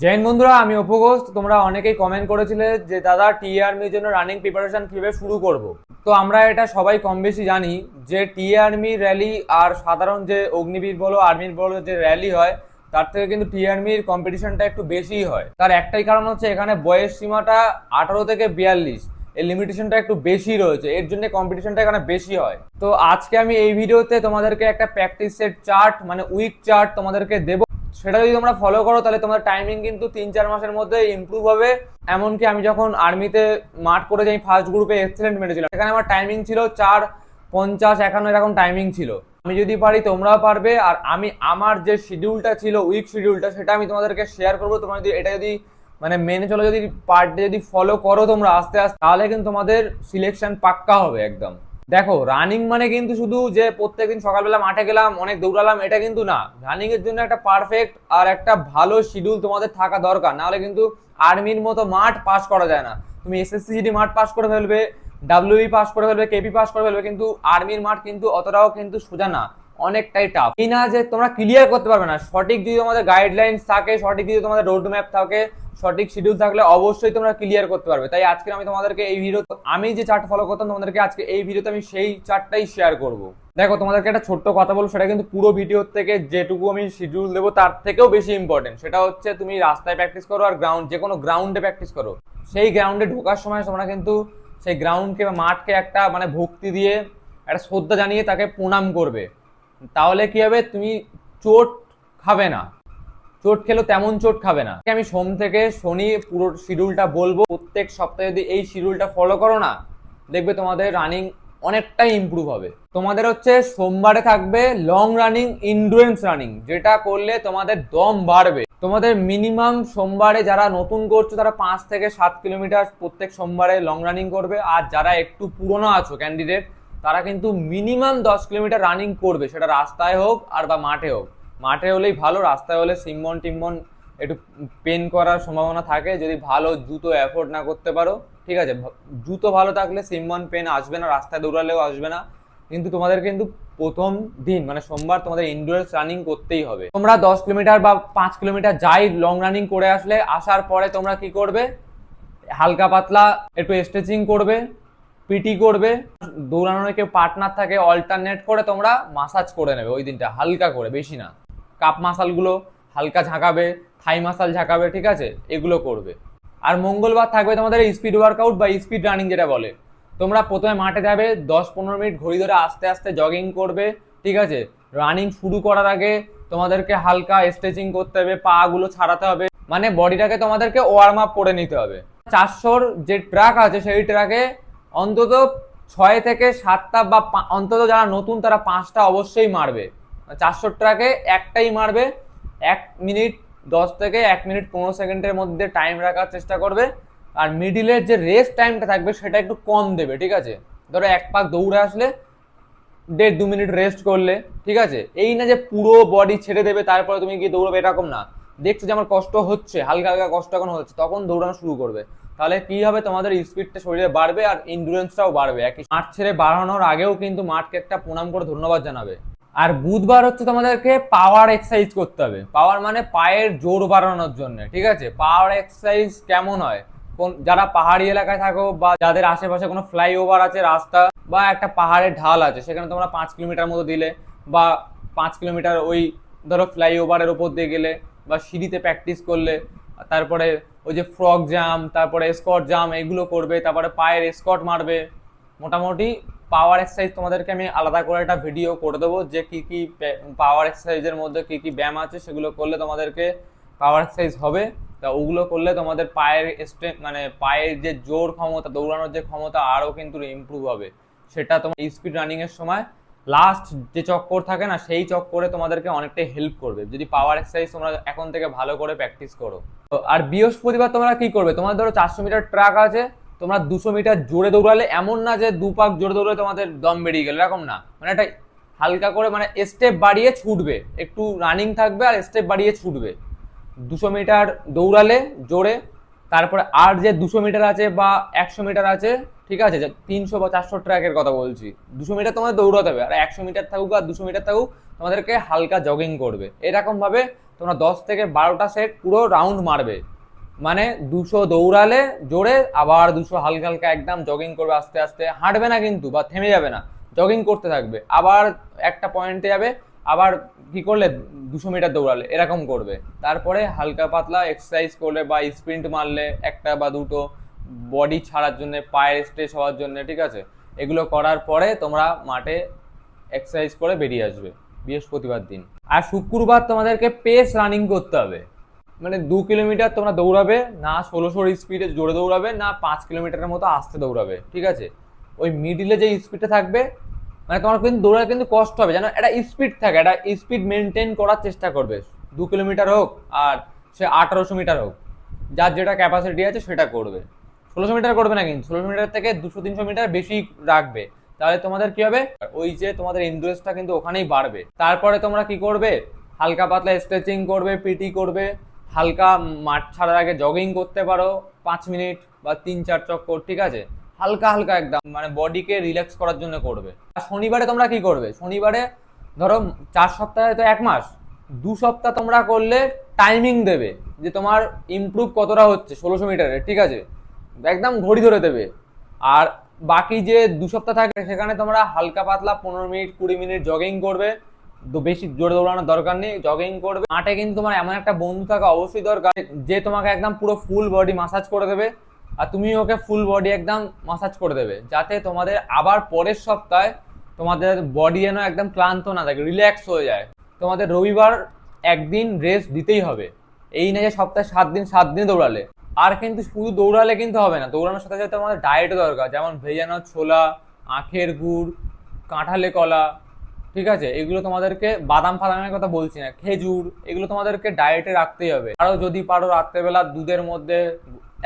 জৈন বন্ধুরা, আমি অপু ঘোষ। তোমরা অনেকেই কমেন্ট করেছিলে যে দাদা টি আর্মির জন্য রানিং প্রিপারেশন কিভাবে শুরু করব। তো আমরা এটা সবাই কম বেশি জানি যে টি আর্মি র্যালি আর সাধারণ যে অগ্নিবীর বলো আর্মির বলো যে র্যালি হয়, তার থেকে কিন্তু টি আর্মির কম্পিটিশনটা একটু বেশিই হয়। তার একটাই কারণ হচ্ছে এখানে বয়স সীমাটা 18 থেকে 42, এই লিমিটেশনটা একটু বেশি রয়েছে, এর জন্য কম্পিটিশনটা এখানে বেশি হয়। তো আজকে আমি এই ভিডিওতে তোমাদেরকে একটা প্র্যাকটিস সেট চার্ট মানে উইক চার্ট তোমাদেরকে দেবো। সেটা যদি তোমরা ফলো করো তাহলে তোমার টাইমিং কিন্তু 3-4 মাসের মধ্যে ইমপ্রুভ হবে। এমনকি আমি যখন আর্মিতে মাঠ করে যাই ফার্স্ট গ্রুপে এক্সেলেন্ট মেরেছিলাম, সেখানে আমার টাইমিং ছিল 4:50-51 এরকম টাইমিং ছিল। আমি যদি পারি তোমরাও পারবে। আর আমি আমার যে শিডিউলটা ছিল উইক শিডিউলটা, সেটা আমি তোমাদেরকে শেয়ার করবো। তোমরা যদি এটা যদি মানে মেনে চলো, যদি পার ডে যদি ফলো করো তোমরা আস্তে আস্তে, তাহলে কিন্তু তোমাদের সিলেকশন পাক্কা হবে একদম। দেখো, রানিং মানে কিন্তু শুধু যে প্রত্যেকদিন সকালবেলা মাঠে গেলাম অনেক দৌড়ালাম এটা কিন্তু না। রানিং এর জন্য একটা পারফেক্ট আর একটা ভালো শিডিউল তোমাদের থাকা দরকার, নাহলে কিন্তু আর্মির মতো মাঠ পাস করা যায় না। তুমি এসএসসি জিডি মাঠ পাস করে ফেলবে, ডাব্লিউবি পাস করে ফেলবে, কেপি পাস করে ফেলবে, কিন্তু আর্মির মাঠ কিন্তু অতটাও কিন্তু সোজা না, অনেকটাই টাফ। এই না যে তোমরা ক্লিয়ার করতে পারবে না, সঠিক যদি তোমাদের গাইডলাইন্স থাকে, সঠিক যদি তোমাদের রোড ম্যাপ থাকে, সঠিক শিডিউল থাকলে অবশ্যই তোমরা ক্লিয়ার করতে পারবে। তাই আজকে আমি তোমাদেরকে এই ভিডিও, আমি যে চার্ট ফলো করতাম তোমাদেরকে আজকে এই ভিডিওতে আমি সেই চার্টটাই শেয়ার করব। দেখো, তোমাদেরকে একটা ছোট্ট কথা বলবো, সেটা কিন্তু পুরো ভিডিওর থেকে যেটুকু আমি শিডিউল দেবো তার থেকেও বেশি ইম্পর্টেন্ট। সেটা হচ্ছে তুমি রাস্তায় প্র্যাকটিস করো আর গ্রাউন্ড, যে কোনো গ্রাউন্ডে প্র্যাকটিস করো। সেই গ্রাউন্ডে ঢোকার সময় তোমরা কিন্তু সেই গ্রাউন্ডকে বা মাঠকে একটা মানে ভক্তি দিয়ে, একটা শ্রদ্ধা জানিয়ে তাকে প্রণাম করবে। তাহলে কি হবে, তুমি চোট খাবে না। চোট খেলো তেমন চোট খাবে না। আমি সোম থেকে শনি পুরো শিডিউলটা বলবো। প্রত্যেক সপ্তাহে যদি এই শিডিউলটা ফলো করো না, দেখবে তোমাদের রানিং অনেকটাই ইমপ্রুভ হবে। তোমাদের হচ্ছে সোমবারে থাকবে লং রানিং, ইন্ডুরেন্স রানিং, যেটা করলে তোমাদের দম বাড়বে। তোমাদের মিনিমাম সোমবারে যারা নতুন করছো তারা 5 থেকে 7 কিলোমিটার প্রত্যেক সোমবারে লং রানিং করবে। আর যারা একটু পুরনো আছো ক্যান্ডিডেট, তারা কিন্তু মিনিমাম 10 কিলোমিটার রানিং করবে, সেটা রাস্তায় হোক আর বা মাঠে হোক। মাঠে হলেই ভালো, রাস্তায় হলে সিম্বন টিম্বন একটু পেন করার সম্ভাবনা থাকে যদি ভালো জুতো অ্যাফোর্ড না করতে পারো। ঠিক আছে, জুতো ভালো থাকলে সিম্বন পেন আসবে না, রাস্তায় দৌড়ালেও আসবে না। কিন্তু তোমাদের কিন্তু প্রথম দিন মানে সোমবার তোমাদের ইনডোরেন্স রানিং করতেই হবে। তোমরা 10 কিলোমিটার বা 5 কিলোমিটার যাই লং রানিং করে আসলে, আসার পরে তোমরা কি করবে, হালকা পাতলা একটু স্ট্রেচিং করবে, পিটি করবে। দৌড়ানোর কেউ পার্টনার থাকে, অল্টারনেট করে তোমরা মাসাজ করে নেবে ওই দিনটা হালকা করে, বেশি না। কাপ মাসালগুলো হালকা ঝাঁকাবে, থাই মাসাল ঝাঁকাবে, ঠিক আছে, এগুলো করবে। আর মঙ্গলবার থাকবে তোমাদের স্পিড ওয়ার্কআউট বা স্পিড রানিং যেটা বলে। তোমরা প্রথমে মাঠে যাবে, 10-15 মিনিট ঘড়ি ধরে আস্তে আস্তে জগিং করবে। ঠিক আছে, রানিং শুরু করার আগে তোমাদেরকে হালকা স্ট্রেচিং করতে হবে, পা গুলো ছাড়াতে হবে, মানে বডিটাকে তোমাদেরকে ওয়ার্ম আপ করে নিতে হবে। 400-র যে ট্র্যাক আছে সেই ট্র্যাকে অন্তত 6 থেকে 7টা বা অন্তত যারা নতুন তারা 5টা অবশ্যই মারবে। 400 ট্র্যাকে একটাই মারবে। 1 মিনিট 10 থেকে 1 মিনিট 15 সেকেন্ডের মধ্যে টাইম রাখার চেষ্টা করবে। আর মিডিলের যে রেস্ট টাইমটা থাকবে সেটা একটু কম দেবে। ঠিক আছে, ধরো এক পাক দৌড়ে আসলে 1.5-2 মিনিট রেস্ট করলে, ঠিক আছে। এই না যে পুরো বডি ছেড়ে দেবে তারপরে তুমি গিয়ে দৌড়বে, এরকম না। দেখছো যে আমার কষ্ট হচ্ছে, হালকা হালকা কষ্ট এখন হচ্ছে, তখন দৌড়ানো শুরু করবে। তাহলে কি হবে, তোমাদের স্পিডটা শরীরে বাড়বে আর ইন্ডুরেন্সটাও বাড়বে। একই মাঠ ছেড়ে বাড়ানোর আগেও কিন্তু মাঠকে একটা প্রণাম করে ধন্যবাদ জানাবে। আর বুধবার হচ্ছে তোমাদেরকে পাওয়ার এক্সারসাইজ করতে হবে। পাওয়ার মানে পায়ের জোর বাড়ানোর জন্য। ঠিক আছে, পাওয়ার এক্সারসাইজ কেমন হয়, কোন যারা পাহাড়ি এলাকায় থাকো বা যাদের আশেপাশে কোনো ফ্লাইওভার আছে, রাস্তা বা একটা পাহাড়ের ঢাল আছে, সেখানে তোমরা 5 কিলোমিটার মতো দিলে বা 5 কিলোমিটার ওই ধরো ফ্লাইওভারের ওপর দিয়ে গেলে বা সিঁড়িতে প্র্যাকটিস করলে, তারপরে ওই যে ফ্রগ জাম্প, তারপরে স্কট জাম্প, এগুলো করবে, তারপরে পায়ের স্কট মারবে। মোটামুটি পাওয়ার এক্সারসাইজ তোমাদেরকে আমি আলাদা করে একটা ভিডিও করে দেবো, যে কি কি পাওয়ার এক্সারসাইজের মধ্যে কি কি ব্যায়াম আছে, সেগুলো করলে তোমাদেরকে পাওয়ার এক্সারসাইজ হবে। তা ওগুলো করলে তোমাদের পায়ের স্ট্রেংথ মানে পায়ের যে জোর ক্ষমতা, দৌড়ানোর যে ক্ষমতা আরও কিন্তু ইমপ্রুভ হবে। সেটা তোমার স্পিড রানিং এর সময় লাস্ট যে চক্কর থাকে না, সেই চক্করে তোমাদেরকে অনেকটাই হেল্প করবে যদি পাওয়ার এক্সারসাইজ তোমরা এখন থেকে ভালো করে প্র্যাকটিস করো। আর বৃহস্পতিবার তোমরা কি করবে, তোমার ধরো 400 মিটার ট্র্যাক আছে, তোমরা 200 মিটার জোরে দৌড়ালে, এমন না যে 2 পাক জোরে দৌড়ালে তোমাদের দম বেরিয়ে গেল, এরকম না। মানে একটা হালকা করে মানে স্টেপ বাড়িয়ে ছুটবে, একটু রানিং থাকবে আর স্টেপ বাড়িয়ে ছুটবে। 200 মিটার দৌড়ালে জোরে, তারপরে আর যে 200 মিটার আছে বা 100 মিটার আছে, ঠিক আছে, 300 বা 400 ট্র্যাকের কথা বলছি, 200 মিটার তোমাদের দৌড়াতে হবে। আর 100 মিটার থাকুক আর 200 মিটার থাকুক, তোমাদেরকে হালকা জগিং করবে। এরকম ভাবে তোমরা 10 থেকে 12টা সেট পুরো রাউন্ড মারবে। মানে 200 দৌড়ালে জোরে, আবার 200 হালকা হালকা একদম জগিং করবে আস্তে আস্তে, হাঁটবে না কিন্তু বা থেমে যাবে না, জগিং করতে থাকবে, আবার একটা পয়েন্টে যাবে, আবার কি করলে 200 মিটার দৌড়ালে এরকম করবে। তারপরে হালকা পাতলা এক্সারসাইজ করলে বা স্প্রিন্ট মারলে একটা বা দুটো, বডি ছাড়ার জন্য, পায়ের স্ট্রেচ হওয়ার জন্য, ঠিক আছে। এগুলো করার পরে তোমরা মাঠে এক্সারসাইজ করে বেরিয়ে আসবে বৃহস্পতিবার দিন। আর শুক্রবার তোমাদেরকে পেস রানিং করতে হবে। মানে 2 কিলোমিটার তোমরা দৌড়াবে না 1600 স্পিডে জোরে দৌড়াবে, না 5 কিলোমিটারের মতো আস্তে দৌড়াবে, ঠিক আছে। ওই মিডিলে যে স্পিডটা থাকবে, মানে তোমার কিন্তু দৌড়াতে কিন্তু কষ্ট হবে, যেন একটা স্পিড থাকে, একটা স্পিড মেনটেন করার চেষ্টা করবে। 2 কিলোমিটার হোক আর সে 1800 মিটার হোক, যার যেটা ক্যাপাসিটি আছে সেটা করবে। 1600 মিটার করবে না কিন্তু, 1600 মিটার থেকে 200-300 মিটার বেশি রাখবে। তাহলে তোমাদের কি হবে, ওই যে তোমাদের এন্ডুরেন্সটা কিন্তু ওখানেই বাড়বে। তারপরে তোমরা কি করবে, হালকা পাতলা স্ট্রেচিং করবে, পিটি করবে, হালকা মাঠ ছাড়ার আগে জগিং করতে পারো 5 মিনিট বা 3-4 চক্কর, ঠিক আছে। হালকা হালকা একদম, মানে বডিকে রিল্যাক্স করার জন্য করবে। আর শনিবারে তোমরা কি করবে, শনিবারে ধরো 4 সপ্তাহে তো 1 মাস, 2 সপ্তাহ তোমরা করলে টাইমিং দেবে যে তোমার ইমপ্রুভ কতটা হচ্ছে 1600 মিটারে, ঠিক আছে। একদম ঘড়ি ধরে দেবে। আর বাকি যে 2 সপ্তাহ থাকে সেখানে তোমরা হালকা পাতলা 15 মিনিট 20 মিনিট জগিং করবে। বেশি জোরে দৌড়ানোর দরকার নেই, জগিং করবে। মাঠে কিন্তু তোমার এমন একটা বন্ধু থাকা অবশ্যই দরকার যে তোমাকে একদম পুরো ফুল বডি মাসাজ করে দেবে, আর তুমি ওকে ফুল বডি একদম মাসাজ করে দেবে, যাতে তোমাদের আবার পরের সপ্তাহে তোমাদের বডি যেন একদম ক্লান্ত না থাকে, রিল্যাক্স হয়ে যায়। তোমাদের রবিবার একদিন রেস্ট দিতেই হবে। এই না যে সপ্তাহে 7 দিন 7 দিন দৌড়ালে। আর কিন্তু শুধু দৌড়ালে কিন্তু হবে না, দৌড়ানোর সাথে সাথে আমাদের ডায়েটও দরকার, যেমন ভেজানো ছোলা, আখের গুড়, কাঁঠালে কলা, ঠিক আছে। এগুলো তোমাদেরকে, বাদাম ফাদামের কথা বলছি না, খেজুর, এগুলো তোমাদেরকে ডায়েটে রাখতেই হবে। আরও যদি পারো রাত্রেবেলা দুধের মধ্যে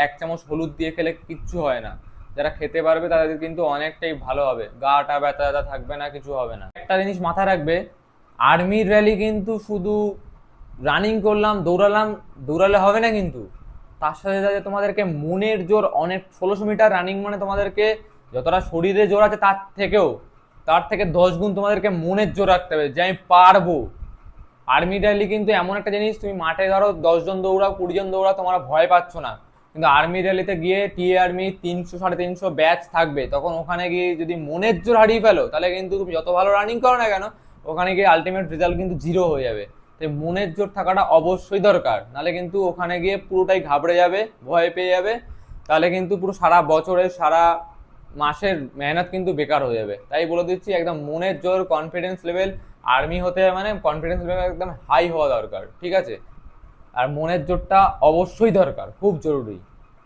1 চামচ হলুদ দিয়ে খেলে কিচ্ছু হয় না। যারা খেতে পারবে তাদের কিন্তু অনেকটাই ভালো হবে, গাটা ব্যথা ব্যথা থাকবে না, কিছু হবে না। একটা জিনিস মাথায় রাখবে, আর্মির র্যালি কিন্তু শুধু রানিং করলাম, দৌড়ালাম, দৌড়ালে হবে না কিন্তু, তার সাথে সাথে তোমাদেরকে মনের জোর অনেক। 1600 মিটার রানিং মানে তোমাদেরকে যতটা শরীরে জোর আছে তার থেকে 10 গুণ তোমাদেরকে মনের জোর রাখতে হবে যে আমি পারবো। আর্মি র্যালি কিন্তু এমন একটা জিনিস, তুমি মাঠে ধরো 10 জন দৌড়াও, 20 জন দৌড়াও, তোমরা ভয় পাচ্ছ না। কিন্তু আর্মি র্যালিতে গিয়ে টিএ আর্মি 300-350 ব্যাচ থাকবে, তখন ওখানে গিয়ে যদি মনের জোর হারিয়ে ফেলো, তাহলে কিন্তু তুমি যত ভালো রানিং করো না কেন, ওখানে গিয়ে আলটিমেট রেজাল্ট কিন্তু 0 হয়ে যাবে। তাই মনের জোর থাকাটা অবশ্যই দরকার, নাহলে কিন্তু ওখানে গিয়ে পুরোটাই ঘাবড়ে যাবে, ভয় পেয়ে যাবে। তাহলে কিন্তু পুরো সারা বছরের, সারা মাসের মেহনত কিন্তু বেকার হয়ে যাবে। তাই বলে দিচ্ছি, একদম মনের জোর, কনফিডেন্স লেভেল, আর্মি হতে মানে কনফিডেন্স লেভেল একদম হাই হওয়া দরকার, ঠিক আছে। আর মনের জোরটা অবশ্যই দরকার, খুব জরুরি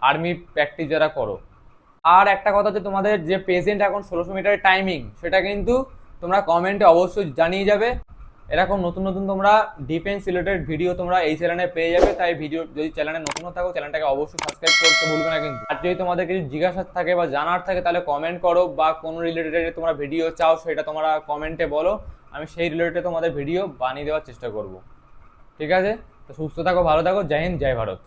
আর্মি প্র্যাকটিস যারা করো। আর একটা কথা হচ্ছে, তোমাদের যে প্রেজেন্ট এখন 1600 মিটারের টাইমিং, সেটা কিন্তু তোমরা কমেন্টে অবশ্যই জানিয়ে যাবে। এরকম নতুন নতুন তোমরা ডিফেন্স রিলেটেড ভিডিও তোমরা এই চ্যানেলে পেয়ে যাবে। তাই ভিডিও, যদি চ্যানেলে নতুন থাকো চ্যানেলটাকে অবশ্যই সাবস্ক্রাইব করতে ভুলবে না কিন্তু। আর যদি তোমাদের কিছু জিজ্ঞাসা থাকে বা জানার থাকে, তাহলে কমেন্ট করো, বা কোনো রিলেটেড তোমরা ভিডিও চাও সেটা তোমরা কমেন্টে বলো, আমি সেই রিলেটেড তোমাদের ভিডিও বানিয়ে দেওয়ার চেষ্টা করব, ঠিক আছে। তো সুস্থ থাকো, ভালো থাকো, জয় হিন্দ, জয় ভারত।